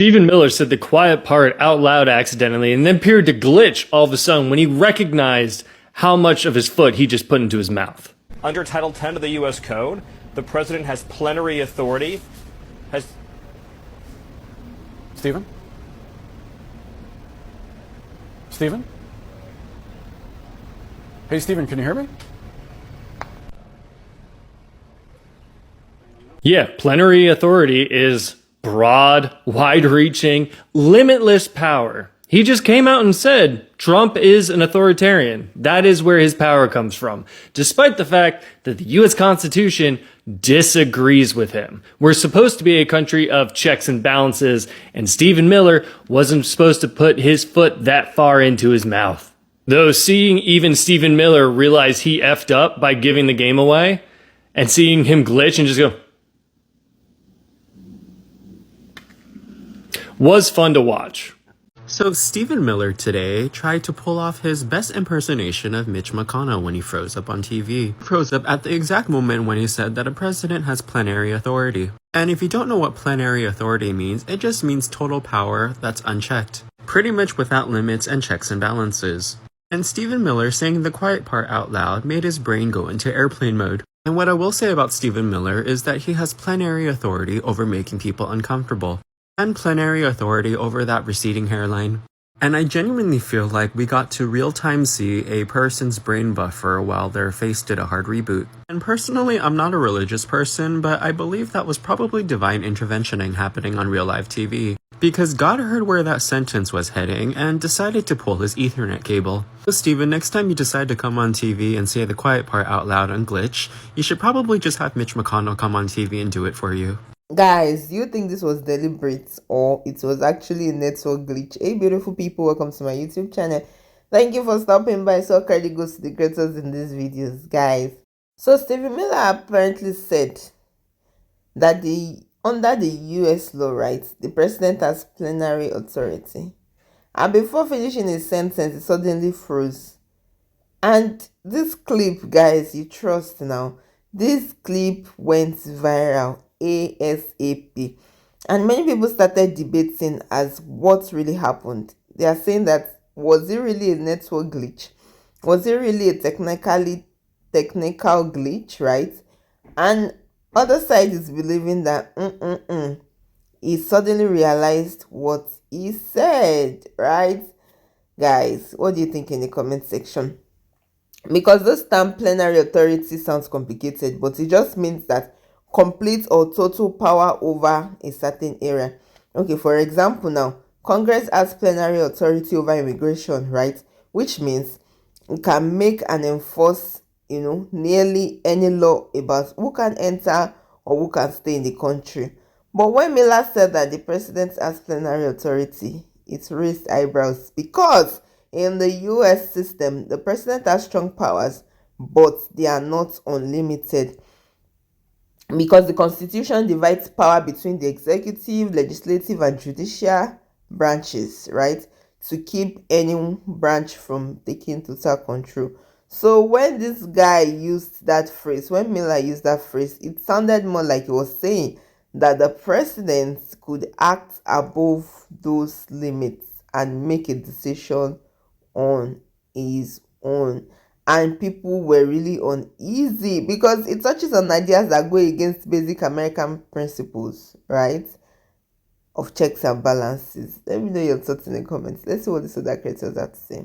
Stephen Miller said the quiet part out loud accidentally and then appeared to glitch all of a sudden when he recognized how much of his foot he just put into his mouth. Under Title 10 of the U.S. Code, the president has plenary authority. Stephen? Stephen? Hey, Stephen, can you hear me? Yeah, plenary authority is broad, wide-reaching, limitless power. He just came out and said Trump is an authoritarian. That is where his power comes from, despite the fact that the U.S. Constitution disagrees with him. We're supposed to be a country of checks and balances, and Stephen Miller wasn't supposed to put his foot that far into his mouth. Though seeing even Stephen Miller realize he effed up by giving the game away, and seeing him glitch and just go, was fun to watch. So Stephen Miller today tried to pull off his best impersonation of Mitch McConnell when he froze up on TV. Froze up at the exact moment when he said that a president has plenary authority. And if you don't know what plenary authority means, it just means total power that's unchecked. Pretty much without limits and checks and balances. And Stephen Miller saying the quiet part out loud made his brain go into airplane mode. And what I will say about Stephen Miller is that he has plenary authority over making people uncomfortable. And plenary authority over that receding hairline. And I genuinely feel like we got to real-time see a person's brain buffer while their face did a hard reboot. And personally, I'm not a religious person, but I believe that was probably divine interventioning happening on real live TV. Because God heard where that sentence was heading and decided to pull his Ethernet cable. So Steven, next time you decide to come on TV and say the quiet part out loud and glitch, you should probably just have Mitch McConnell come on TV and do it for you. Guys, do you think this was deliberate or it was actually a network glitch? Hey beautiful people, welcome to my YouTube channel. Thank you for stopping by. So credit goes to the creators in these videos, guys. So Stephen Miller apparently said that under the US law, right, the president has plenary authority. And before finishing his sentence, he suddenly froze. And this clip, guys, you trust now. This clip went viral ASAP, and many people started debating as what really happened. They are saying that, was it really a network glitch? Was it really a technical glitch, right? And other side is believing that he suddenly realized what he said, right? Guys, what do you think in the comment section? Because this term plenary authority sounds complicated, but it just means that complete or total power over a certain area. Okay, for example, now Congress has plenary authority over immigration, right? Which means it can make and enforce, nearly any law about who can enter or who can stay in the country. But when Miller said that the president has plenary authority, it raised eyebrows because in the US system, the president has strong powers, but they are not unlimited. Because the Constitution divides power between the executive, legislative, and judicial branches, right? To keep any branch from taking total control. So when this guy used that phrase, when Miller used that phrase, it sounded more like he was saying that the president could act above those limits and make a decision on his own. And people were really uneasy because it touches on ideas that go against basic American principles, right? Of checks and balances. Let me know your thoughts in the comments. Let's see what these other creators have to say.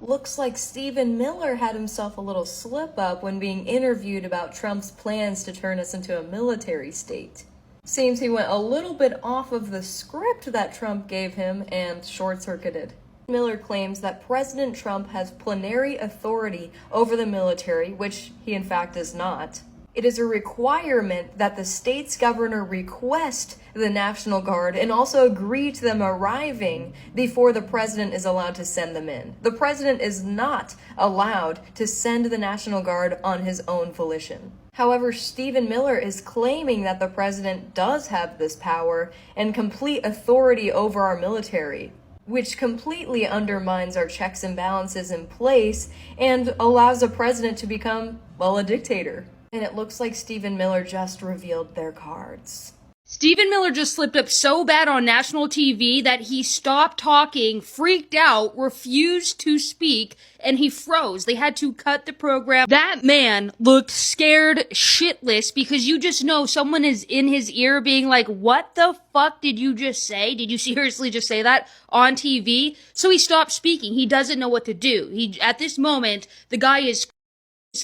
Looks like Stephen Miller had himself a little slip up when being interviewed about Trump's plans to turn us into a military state. Seems he went a little bit off of the script that Trump gave him and short-circuited. Miller claims that President Trump has plenary authority over the military, which he in fact does not. It is a requirement that the state's governor request the National Guard and also agree to them arriving before the president is allowed to send them in. The president is not allowed to send the National Guard on his own volition. However, Stephen Miller is claiming that the president does have this power and complete authority over our military, which completely undermines our checks and balances in place and allows a president to become, well, a dictator. And it looks like Stephen Miller just revealed their cards. Stephen Miller just slipped up so bad on national TV that he stopped talking, freaked out, refused to speak, and he froze. They had to cut the program. That man looked scared shitless because you just know someone is in his ear being like, what the fuck did you just say? Did you seriously just say that on TV? So he stopped speaking. He doesn't know what to do. At this moment, the guy is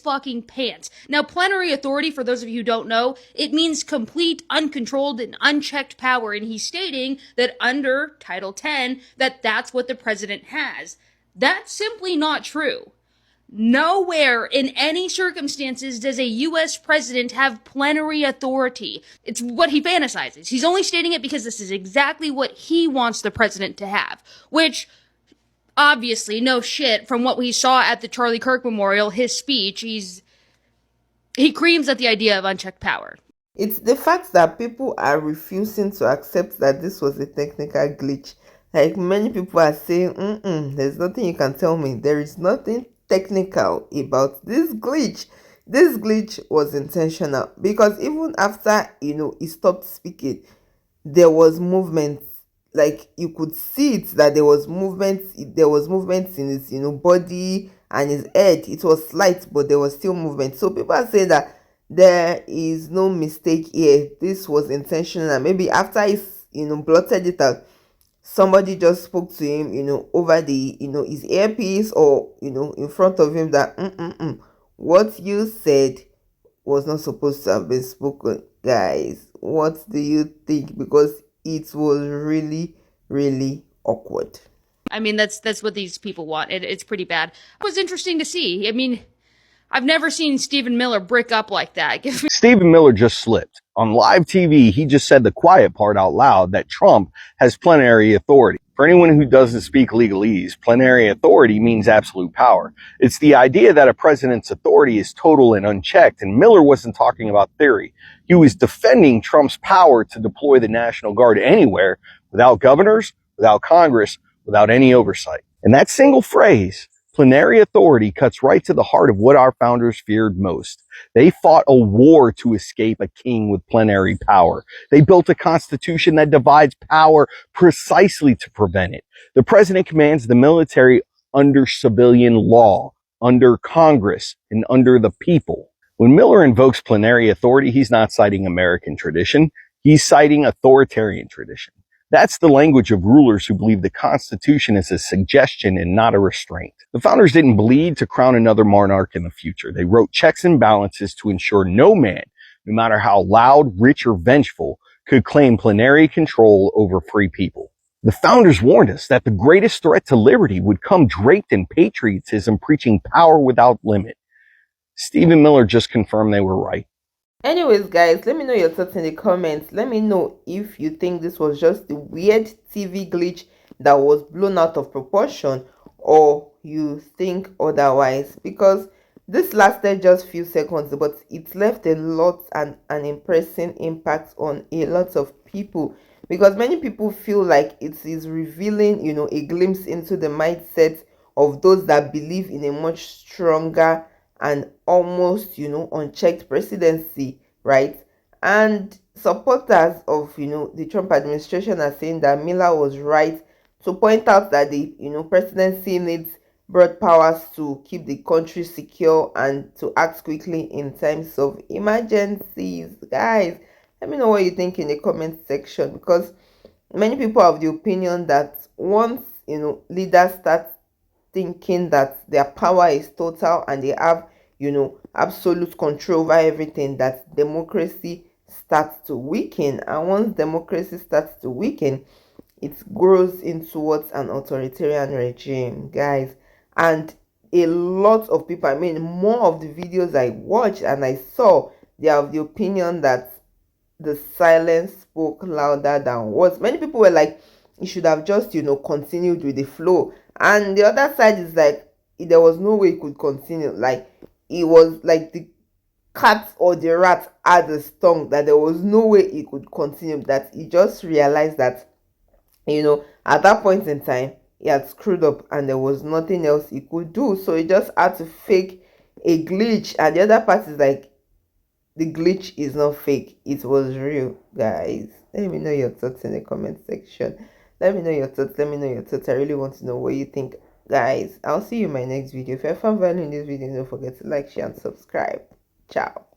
fucking pants. Now, plenary authority, for those of you who don't know, it means complete, uncontrolled, and unchecked power, and he's stating that under Title 10, that's what the president has. That's simply not true. Nowhere in any circumstances does a U.S. president have plenary authority. It's what he fantasizes. He's only stating it because this is exactly what he wants the president to have, which obviously, no shit, from what we saw at the Charlie Kirk Memorial, his speech, he creams at the idea of unchecked power. It's the fact that people are refusing to accept that this was a technical glitch. Like, many people are saying, there's nothing you can tell me. There is nothing technical about this glitch. This glitch was intentional because even after, he stopped speaking, there was movement. Like, you could see it, that there was movement in his body and his head. It was slight, but there was still movement. So people are saying that there is no mistake here. This was intentional, and maybe after he blotted it out, somebody just spoke to him over the his earpiece, or in front of him, that what you said was not supposed to have been spoken. Guys, what do you think? Because it was really, really awkward. I mean, that's what these people want. It's pretty bad. It was interesting to see. I mean, I've never seen Stephen Miller brick up like that. Stephen Miller just slipped. On live TV, he just said the quiet part out loud, that Trump has plenary authority. For anyone who doesn't speak legalese, plenary authority means absolute power. It's the idea that a president's authority is total and unchecked, and Miller wasn't talking about theory. He was defending Trump's power to deploy the National Guard anywhere, without governors, without Congress, without any oversight. And that single phrase, plenary authority, cuts right to the heart of what our founders feared most. They fought a war to escape a king with plenary power. They built a constitution that divides power precisely to prevent it. The president commands the military under civilian law, under Congress, and under the people. When Miller invokes plenary authority, he's not citing American tradition. He's citing authoritarian tradition. That's the language of rulers who believe the Constitution is a suggestion and not a restraint. The founders didn't bleed to crown another monarch in the future. They wrote checks and balances to ensure no man, no matter how loud, rich, or vengeful, could claim plenary control over free people. The founders warned us that the greatest threat to liberty would come draped in patriotism, preaching power without limit. Stephen Miller just confirmed they were right. Anyways, guys, let me know your thoughts in the comments. Let me know if you think this was just a weird TV glitch that was blown out of proportion, or you think otherwise, because this lasted just few seconds, but it left a lot and an impressive impact on a lot of people, because many people feel like it is revealing a glimpse into the mindset of those that believe in a much stronger and almost unchecked presidency, right? And supporters of the Trump administration are saying that Miller was right to point out that the presidency needs broad powers to keep the country secure and to act quickly in times of emergencies. Guys, let me know what you think in the comment section, because many people have the opinion that once leaders start thinking that their power is total and they have absolute control over everything, that democracy starts to weaken. And once democracy starts to weaken, it grows into what's an authoritarian regime, guys. And a lot of people, I mean, more of the videos I watched and I saw, they have the opinion that the silence spoke louder than words. Many people were like, it should have just continued with the flow. And the other side is like, there was no way it could continue. Like, it was like the cat or the rat had a tongue, that there was no way it could continue, that he just realized that at that point in time he had screwed up and there was nothing else he could do, so he just had to fake a glitch. And the other part is like, the glitch is not fake, it was real, guys. Let me know your thoughts in the comment section. Let me know your thoughts. Let me know your thoughts. I really want to know what you think, guys. I'll see you in my next video. If you found value in this video, don't forget to like, share, and subscribe. Ciao.